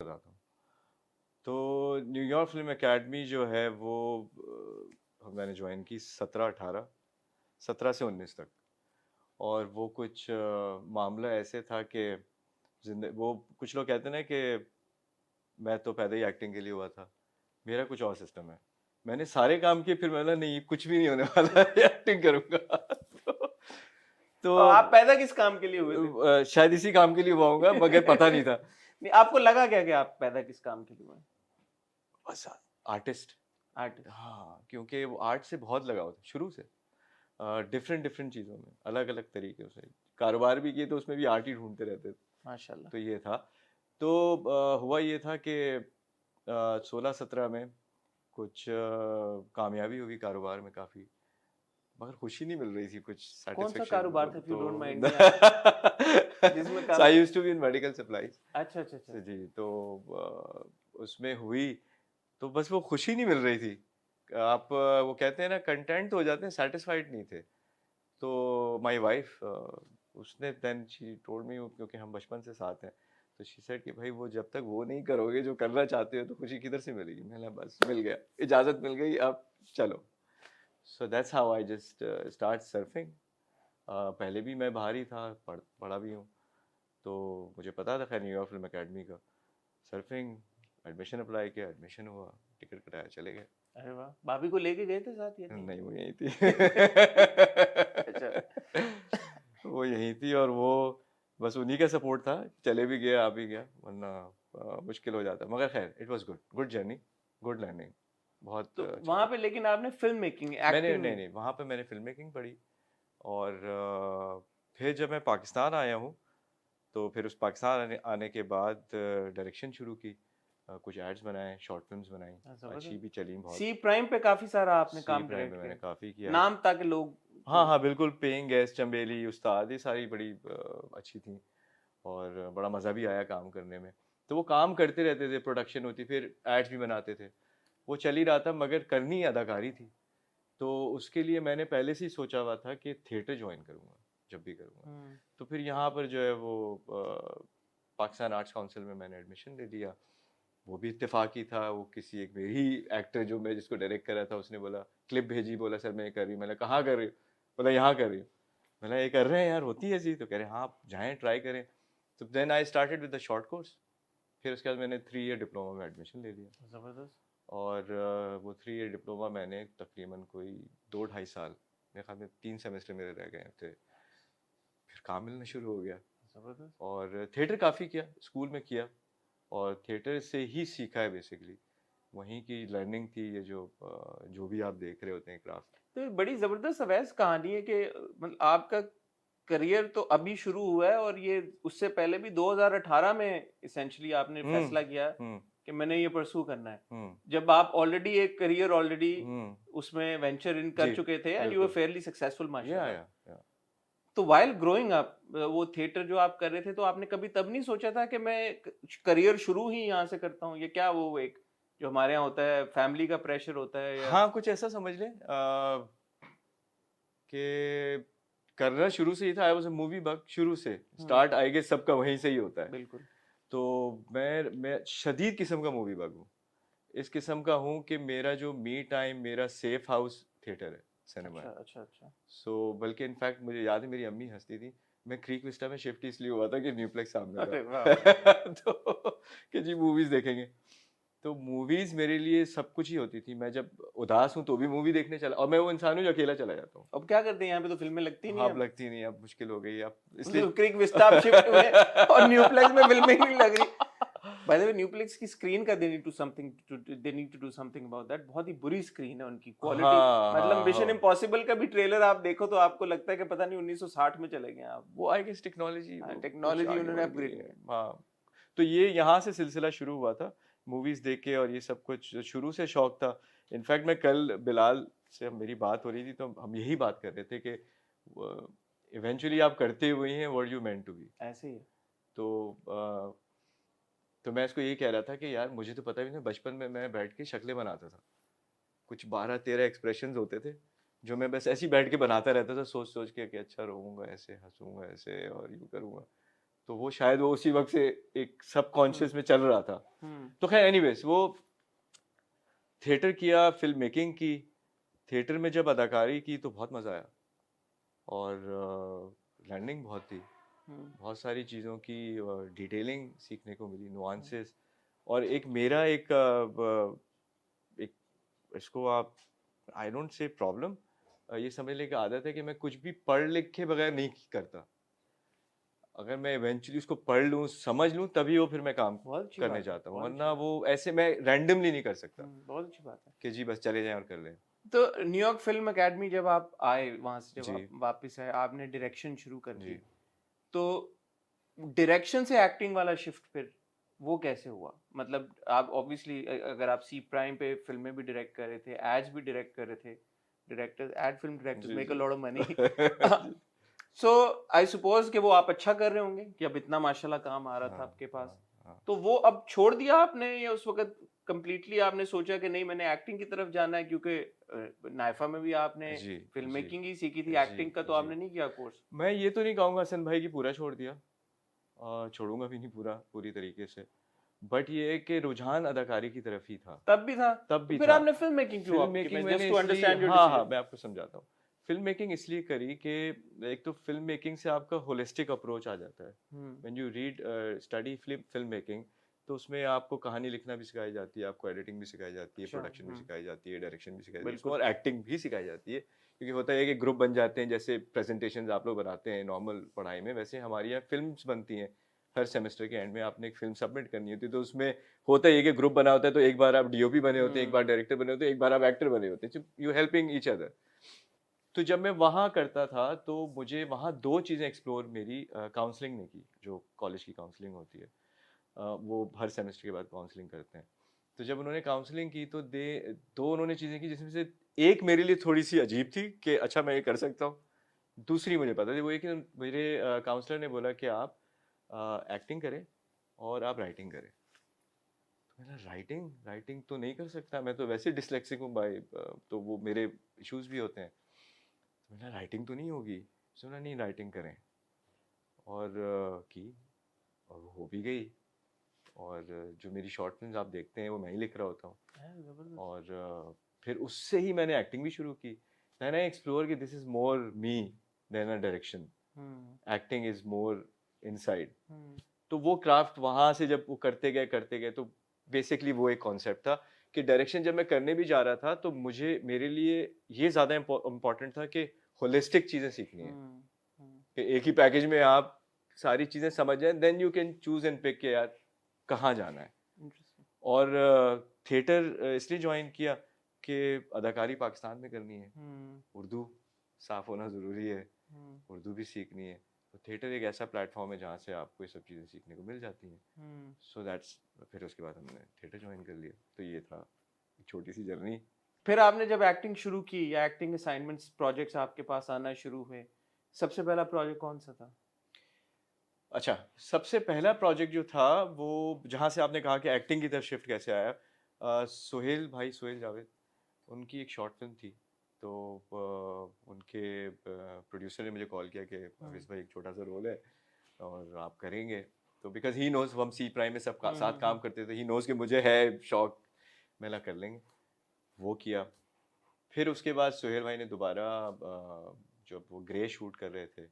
बताता हूँ। तो न्यूयॉर्क फिल्म एकेडमी जो है वो मैंने ज्वाइन की 17 से 19 तक। और वो कुछ मामला ऐसे था कि वो कुछ लोग कहते हैं ना कि मैं तो पैदा ही एक्टिंग के लिए हुआ था। मेरा कुछ और सिस्टम है। मैंने सारे काम किए, फिर मैंने नहीं कुछ भी नहीं होने वाला एक्टिंग करूंगा। तो और आप पैदा किस काम के लिए हुए थे? शायद इसी काम के लिए हुआ होगा, मगर पता नहीं था। नहीं, आपको लगा क्या कि आप पैदा किस काम के लिए हुए? बस आर्टिस्ट। आर्टिस्ट। हाँ, क्योंकि वो आर्ट से बहुत लगाव था शुरू से। डिफरेंट डिफरेंट चीज़ों में अलग अलग तरीके से कारोबार भी किए, तो उसमें भी आर्ट ही ढूंढते रहते थे। माशाल्लाह। तो ये था। तो हुआ ये था कि 16-17 में कुछ कामयाबी हुई कारोबार में काफ़ी, मगर खुशी नहीं मिल रही थी, कुछ कौन सा सेटिस्फेक्शन। कारोबार था, इफ यू तो डोंट माइंड मी आस्किंग, जिसमें आई काफी? Used to be in medical supplies. अच्छा अच्छा अच्छा। जी, तो उसमें हुई, तो बस वो खुशी नहीं मिल रही थी। आप वो कहते हैं ना, कंटेंट तो हो जाते हैं, सेटिस्फाइड नहीं थे। तो माय वाइफ, उसने देन शी टोल्ड मी, क्योंकि हम बचपन से साथ हैं, तो शी सेड कि भाई वो जब तक वो नहीं करोगे जो करना चाहते हो, तो खुशी किधर से मिलेगी। मैंने बस मिल गया, इजाज़त मिल गई, अब चलो। So that's how I just start surfing. पहले भी मैं बाहर ही था, पढ़ा भी हूँ। तो मुझे पता था खैर न्यूयॉर्क फिल्म अकेडमी का। सर्फिंग, एडमिशन अप्लाई किया, एडमिशन हुआ, टिकट कटाया, चले गए। अरे वाह, भाभी को लेके गए थे साथ या नहीं? नहीं, वो यहीं थी। अच्छा। वो यहीं थी, और वो बस उन्हीं का सपोर्ट था, चले भी गया आ भी गया, वरना मुश्किल हो जाता। मगर खैर it was good, good journey, good learning, बहुत तो अच्छा वहां था। पे लेकिन आपने फिल्म मेकिंग, मैंने एक्टिंग नहीं नहीं? नहीं वहाँ पे मैंने फिल्म मेकिंग पढ़ी। और फिर जब मैं पाकिस्तान आया हूँ, तो फिर उस पाकिस्तान आने के बाद डायरेक्शन शुरू की। कुछ एड्स बनाए, शॉर्ट फिल्म्स बनाई, अच्छी भी जबरदस्त। चली बहुत। सी प्राइम पे काफी सारा आपने सी काम प्राइम में डायरेक्ट मैंने किया, काफ़ी किया। नाम ताकि लोग हाँ हाँ बिल्कुल, पेइंग गेस्ट, चंबेली, उस्ताद, ये सारी बड़ी अच्छी थी। और बड़ा मज़ा भी आया काम करने में। तो वो काम करते रहते थे, प्रोडक्शन होती, फिर एड्स भी बनाते थे, वो चल ही रहा था, मगर करनी अदाकारी थी। तो उसके लिए मैंने पहले से ही सोचा हुआ था कि थिएटर ज्वाइन करूँगा जब भी करूँगा। हम्म। तो फिर यहाँ पर जो है वो पाकिस्तान आर्ट्स काउंसिल में मैंने एडमिशन ले लिया। वो भी इत्तेफाकी था, वो किसी एक मेरी एक्टर जो मैं जिसको डायरेक्ट कर रहा था, उसने बोला, क्लिप भेजी, बोला सर मैं ये कर रही हूँ। मैंने कहाँ कर रही हूँ? बोला यहाँ कर रही हूँ। मैंने ये कर रहे हैं यार, होती है ऐसी? तो कह रहे हाँ आप जाएँ, ट्राई करें। तो then I started with the short course. फिर उसके बाद मैंने 3 ईयर डिप्लोमा में एडमिशन ले लिया। जबरदस्त। और वो 3 ईयर डिप्लोमा मैंने तकरीबन कोई 2 ढाई साल, मेरे ख्याल में 3 सेमेस्टर मेरे रह गए थे, फिर काम मिलना शुरू हो गया। जबरदस्त। और थिएटर काफ़ी किया, स्कूल में किया, और थिएटर से ही सीखा है बेसिकली। वहीं की लर्निंग थी ये, जो भी आप देख रहे होते हैं क्राफ्ट। तो ये बड़ी जबरदस्त अवैस कहानी है कि मतलब आपका करियर तो अभी शुरू हुआ है, और ये उससे पहले भी 2018 में इसेंशली आपने हम्म फैसला किया हम्म कि मैंने ये परसू करना है, हम्म जब आप ऑलरेडी एक करियर ऑलरेडी हम्म उसमें वेंचर इन कर जी चुके थे एंड यू वर बिल्कुल। फेयरली सक्सेसफुल माशाल्लाह। या तो वाइल ग्रोइंग अप, वो थिएटर जो आप कर रहे थे, तो आपने कभी तब नहीं सोचा था कि मैं करियर शुरू ही यहाँ से करता हूँ? ये क्या वो एक जो हमारे यहाँ होता है, फैमिली का प्रेशर होता है या? हाँ, कुछ ऐसा समझ लें कि करना शुरू से ही था। I was a movie bug शुरू से, स्टार्ट आई गेस सबका वहीं से ही होता है। बिल्कुल। तो मैं शदीद किस्म का मूवी बग हूँ। इस किस्म का हूँ कि मेरा जो मी टाइम, मेरा सेफ हाउस थिएटर है, सिनेमा अच्छा है। अच्छा अच्छा। सो बल्कि इनफैक्ट मुझे याद है, मेरी अम्मी हंसती थी, मैं क्रीक विस्टा में शिफ्ट इसलिए हुआ था कि न्यूप्लेक्स सामने अरे वाह वाह। था। तो कि जी मूवीज देखेंगे। तो मूवीज मेरे लिए सब कुछ ही होती थी। मैं जब उदास हूँ तो भी मूवी देखने चला, और मैं वो इंसान हूँ जो अकेला चला जाता हूँ। अब क्या करते हैं, यहाँ पे तो फिल्में लगती नहीं हाँ, है अब अब। लगती नहीं, अब मुश्किल हो गई अब, तो इसलिए। क्रिक विस्टा आप शिफ्ट हुए और न्यूप्लेक्स में फिल्में ही नहीं लग रही। बाय द वे, न्यूप्लेक्स की स्क्रीन का they need to do something about that. बहुत ही बुरी स्क्रीन है उनकी, क्वालिटी हाँ मतलब हाँ मिशन हाँ, इम्पॉसिबल का भी ट्रेलर आप देखो तो आपको लगता है कि पता नहीं 1960 में चले गए आप। वो आई गेस टेक्नोलॉजी वो कुछ टेक्नोलॉजी आगे उन्होंने बढ़ गई अपग्रेड है। किया। हाँ, तो ये यहाँ से सिलसिला शुरू हुआ था, मूवीज देख के, और ये सब कुछ शुरू से शौक था। इनफैक्ट मैं कल बिलाल से मेरी बात हो रही थी, तो हम यही बात कर रहे थे कि इवेंचुअली आप करते हुए हैं what you meant to be. ऐसे ही है। तो तो मैं इसको यही कह रहा था कि यार मुझे तो पता भी नहीं, बचपन में मैं बैठ के शक्लें बनाता था, कुछ 12-13 एक्सप्रेशंस होते थे, जो मैं बस ऐसे ही बैठ के बनाता रहता था, सोच सोच के कि अच्छा रोऊंगा ऐसे, हंसूंगा ऐसे, और यूं करूंगा। तो वो शायद वो उसी वक्त से एक सबकॉन्शियस में चल रहा था। हम्म तो खैर एनीवेज वो थिएटर किया, फिल्म मेकिंग की। थिएटर में जब अदाकारी की तो बहुत मज़ा आया, और लर्निंग बहुत थी, हम्म बहुत सारी चीज़ों की डिटेलिंग सीखने को मिली, नुआंसेस। और एक मेरा एक इसको आप, आई डोंट से प्रॉब्लम, ये समझ लें कि आदत है कि मैं कुछ भी पढ़ लिख के बगैर नहीं करता। अगर मैं इवेंचुअली उसको पढ़ लूँ, समझ लूँ, तभी वो फिर मैं काम बहुत अच्छी करने बात है, जाता हूँ, बहुत अच्छी वरना बात वो ऐसे मैं रैंडमली नहीं कर सकता है। बहुत अच्छी बात है। कि जी बस चले जाएं और कर लें। तो न्यूयॉर्क फिल्म एकेडमी जब आप आए, वहां से जब जी, आप वापस आए, आपने डायरेक्शन शुरू कर दी, जी। तो डायरेक्शन से एक्टिंग वाला शिफ्ट फिर वो कैसे हुआ? मतलब आप ऑब्वियसली अगर आप सी प्राइम पे फिल्में भी डायरेक्ट कर रहे थे, एड्स भी डायरेक्ट कर रहे थे, डायरेक्टर्स, एड फिल्म डायरेक्टर्स जी, मेक अ जी। Lot of money. जी। सो आई सपोज कि वो आप अच्छा कर रहे होंगे कि अब इतना माशाल्लाह काम आ रहा था हाँ, आपके पास, हाँ, हाँ। तो वो अब छोड़ दिया आपने, या उस वक्त कंप्लीटली आपने सोचा कि नहीं मैंने एक्टिंग की तरफ जाना है, क्योंकि नाइफा में भी आपने जी, फिल्म जी, मेकिंग ही सीखी थी, जी, एक्टिंग का तो जी। आपने नहीं किया कोर्स? मैं ये तो नहीं कहूँगा हसन भाई कि पूरा छोड़ दिया, छोड़ूंगा भी नहीं पूरी तरीके से। बट ये है कि रुझान अदाकारी की तरफ ही था, तब भी था, तब तो भी फिर था। आपने फिल्म मेकिंग क्यों फिल्म ऑप्ट की? मेकिंग मैं मैंने जस्ट टू इसलिए, अंडरस्टैंड योर हाँ हाँ, डिसीजन। मैं आपको समझाता हूँ। फिल्म मेकिंग इसलिए करी कि एक तो फिल्म मेकिंग से आपका होलिस्टिक अप्रोच आ जाता है। Hmm when you read study film making, तो उसमें आपको कहानी लिखना भी सिखाई जाती है, आपको एडिटिंग भी सिखाई जाती है, अच्छा, प्रोडक्शन भी सिखाई जाती है, डायरेक्शन भी सिखाई जाती है उसको, बिल्कुल। और एक्टिंग भी सिखाई जाती है। क्योंकि होता है कि ग्रुप बन जाते हैं, जैसे प्रेजेंटेशंस आप लोग बनाते हैं नॉर्मल पढ़ाई में, वैसे हमारी यहाँ फिल्म्स बनती हैं। हर सेमेस्टर के एंड में आपने एक फिल्म सबमिट करनी होती है, तो उसमें होता है कि ग्रुप बना होता है, तो एक बार आप डीओपी बने होते हैं, एक बार हम्म डायरेक्टर बने होते हैं, एक बार आप एक्टर बने होते हैं, यू हेल्पिंग ईच अदर। तो जब मैं वहाँ करता था तो मुझे वहाँ दो चीज़ें एक्सप्लोर मेरी काउंसलिंग ने की, जो कॉलेज की काउंसलिंग होती है। वो हर सेमेस्टर के बाद काउंसलिंग करते हैं। तो जब उन्होंने काउंसलिंग की तो दो उन्होंने चीज़ें की, जिसमें से एक मेरे लिए थोड़ी सी अजीब थी कि अच्छा मैं ये कर सकता हूँ। दूसरी मुझे पता थी, वो ये कि मेरे काउंसलर ने बोला कि आप एक्टिंग करें और आप राइटिंग करें। तो मैंने राइटिंग राइटिंग तो नहीं कर सकता, मैं तो वैसे डिसलेक्सिक हूँ भाई, तो वो मेरे इश्यूज भी होते हैं। तो मैंने राइटिंग तो नहीं होगी, सुना नहीं राइटिंग करें, और की, और वो हो भी गई। और जो मेरी शॉर्ट फिल्म्स आप देखते हैं वो मैं ही लिख रहा होता हूँ। जबरदस्त। और फिर उससे ही मैंने एक्टिंग भी शुरू की। देन आई एक्सप्लोर कि this is more me than a direction, hmm acting is more inside. Hmm तो वो क्राफ्ट वहाँ से जब वो करते गए तो बेसिकली वो एक कॉन्सेप्ट था कि डायरेक्शन जब मैं करने भी जा रहा था तो मुझे, मेरे लिए ये ज़्यादा इम्पोर्टेंट था कि होलिस्टिक चीज़ें सीखनी है, हम्म हम्म कि एक ही पैकेज में आप सारी चीज़ें समझ जाएं, then you can choose and pick के यार कहाँ जाना है। इंटरेस्टिंग। और थिएटर इसलिए ज्वाइन किया कि अदाकारी पाकिस्तान में करनी है, हम्म उर्दू साफ होना ज़रूरी है, हम्म उर्दू भी सीखनी है। तो थिएटर एक ऐसा प्लेटफॉर्म है जहाँ से आपको ये सब चीज़ें सीखने को मिल जाती हैं। हम्म सो दैट्स, फिर उसके बाद हमने थिएटर ज्वाइन कर लिया। तो ये था एक छोटी सी जर्नी। फिर आपने जब एक्टिंग शुरू की, या एक्टिंग असाइनमेंट्स प्रोजेक्ट्स आपके पास आना शुरू हुए, सबसे पहला प्रोजेक्ट कौन सा था? अच्छा, सबसे पहला प्रोजेक्ट जो था वो, जहाँ से आपने कहा कि एक्टिंग की तरफ शिफ्ट कैसे आया, सोहेल भाई, सोहेल जावेद, उनकी एक शॉर्ट फिल्म थी। तो उनके प्रोड्यूसर ने मुझे कॉल किया कि हम्म हाफिज़ भाई एक छोटा सा रोल है और आप करेंगे। तो बिकॉज ही नोज, हम सी प्राइम में सब साथ हम्म काम करते थे, ही नोज कि मुझे है शौक, मैं कर लेंगे। वो किया। फिर उसके बाद सोहेल भाई ने दोबारा जब वो ग्रे शूट कर रहे थे,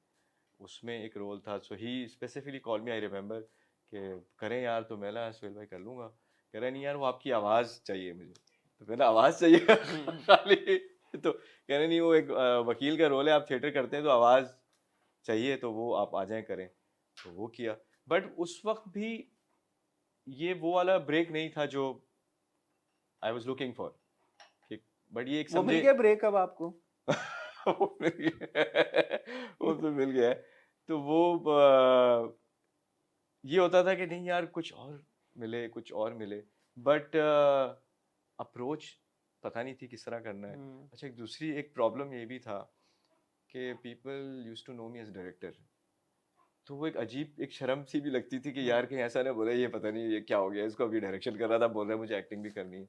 उसमें एक रोल था, so he specifically call me, I remember, कि करें यार, तो मैं ना सोहेल भाई कर लूँगा। कह रहा नहीं यार, वो आपकी आवाज़ चाहिए मुझे। तो मैंने आवाज़ चाहिए हम्म खाली, तो कह रहे नहीं, वो एक वकील का रोल है, आप थिएटर करते हैं तो आवाज़ चाहिए, तो वो आप आ जाएं करें। तो वो किया। बट उस वक्त भी ये वो वाला ब्रेक नहीं था जो I was looking for, but ये एक वो मिल समझे। गया ब्रेक अब आपको? वो मिल गया, वो तो मिल गया है। तो वो ये होता था कि नहीं यार, कुछ और मिले, कुछ और मिले। बट अप्रोच पता नहीं थी किस तरह करना है। हम्म अच्छा, एक दूसरी एक प्रॉब्लम ये भी था कि people use to know me as director. तो वो एक अजीब, एक शर्म सी भी लगती थी कि हम्म यार कहीं ऐसा ना बोले ये पता नहीं ये क्या हो गया, इसको अभी डायरेक्शन कर रहा था, बोल रहा है मुझे एक्टिंग भी करनी है।